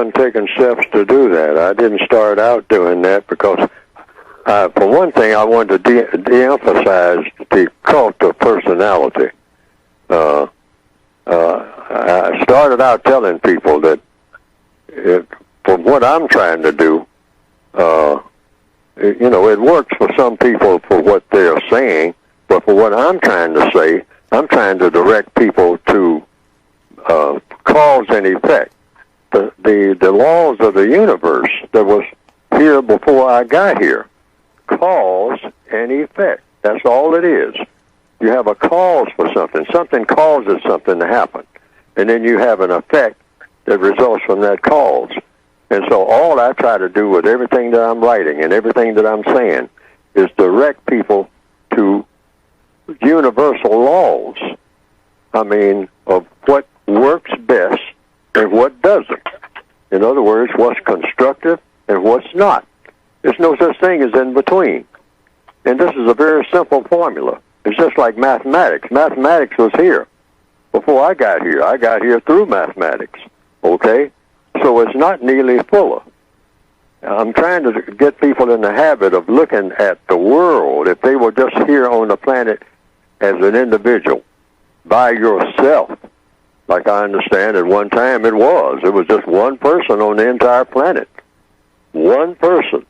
haven't taken steps to do that. I didn't start out doing that because, for one thing, I wanted to de-emphasize the cult of personality. I started out telling people that for what I'm trying to do, it works for some people for what they're saying, but for what I'm trying to say, I'm trying to direct people to cause and effect. The laws of the universe that was here before I got here. Cause and effect. That's all it is. You have a cause for something. Something causes something to happen. And then you have an effect that results from that cause. And so all I try to do with everything that I'm writing and everything that I'm saying is direct people to universal laws. I mean, of what works best and what doesn't. In other words, what's constructive and what's not. There's no such thing as in between. And this is a very simple formula. It's just like mathematics. Mathematics was here before I got here. I got here through mathematics. Okay? So it's not Neely Fuller. I'm trying to get people in the habit of looking at the world. If they were just here on the planet as an individual, by yourself, like I understand at one time it was. It was just one person on the entire planet. One person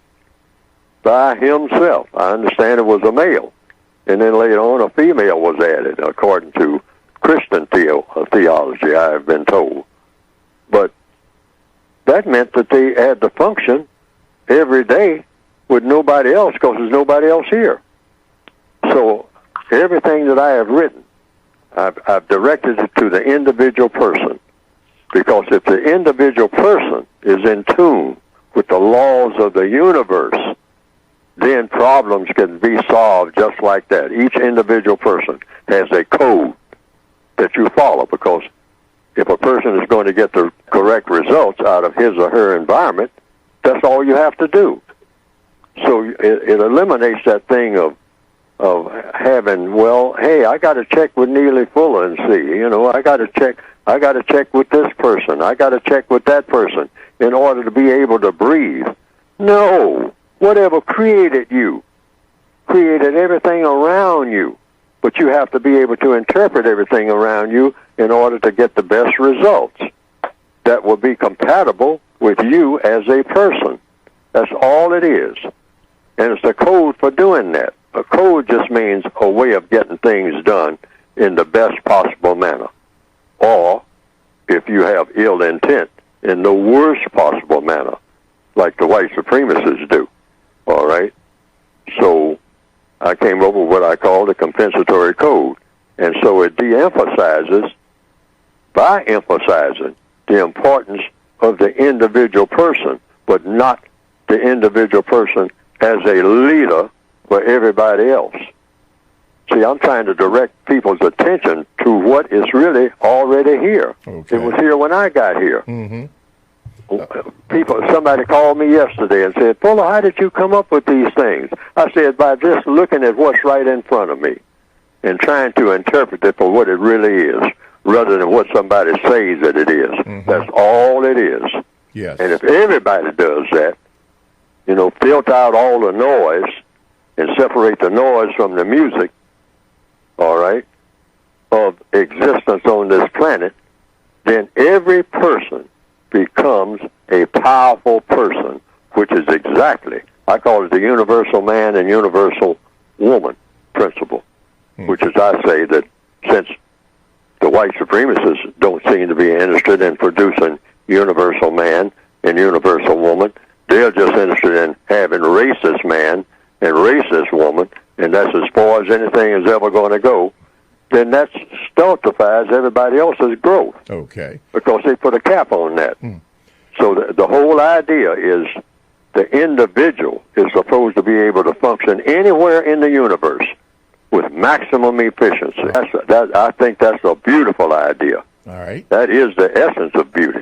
by himself. I understand it was a male. And then later on a female was added, according to Christian theology, I have been told. But that meant that they had to function every day with nobody else because there's nobody else here. So everything that I have written, I've directed it to the individual person. Because if the individual person is in tune with the laws of the universe, then problems can be solved just like that. Each individual person has a code that you follow, because if a person is going to get the correct results out of his or her environment, that's all you have to do. So it eliminates that thing of having, well, hey, I got to check with Neely Fuller and see, I got to check with this person, I got to check with that person in order to be able to breathe. No. Whatever created you, created everything around you. But you have to be able to interpret everything around you in order to get the best results that will be compatible with you as a person. That's all it is. And it's a code for doing that. A code just means a way of getting things done in the best possible manner. Or, if you have ill intent, in the worst possible manner, like the white supremacists do. All right? So I came up with what I call the Compensatory Code. And so it de-emphasizes, by emphasizing the importance of the individual person, but not the individual person as a leader for everybody else. See, I'm trying to direct people's attention to what is really already here. Okay. It was here when I got here. Mm-hmm. Somebody called me yesterday and said, Fuller, how did you come up with these things? I said, by just looking at what's right in front of me and trying to interpret it for what it really is, rather than what somebody says that it is. Mm-hmm. That's all it is. Yes. And if everybody does that, filter out all the noise and separate the noise from the music, all right, of existence on this planet, then every person becomes a powerful person, which is exactly, I call it the universal man and universal woman principle, which is, I say, that since the white supremacists don't seem to be interested in producing universal man and universal woman, they're just interested in having racist man and racist woman, and that's as far as anything is ever going to go, then that stultifies everybody else's growth. Okay. Because they put a cap on that. So the whole idea is the individual is supposed to be able to function anywhere in the universe with maximum efficiency. I think that's a beautiful idea. All right. That is the essence of beauty.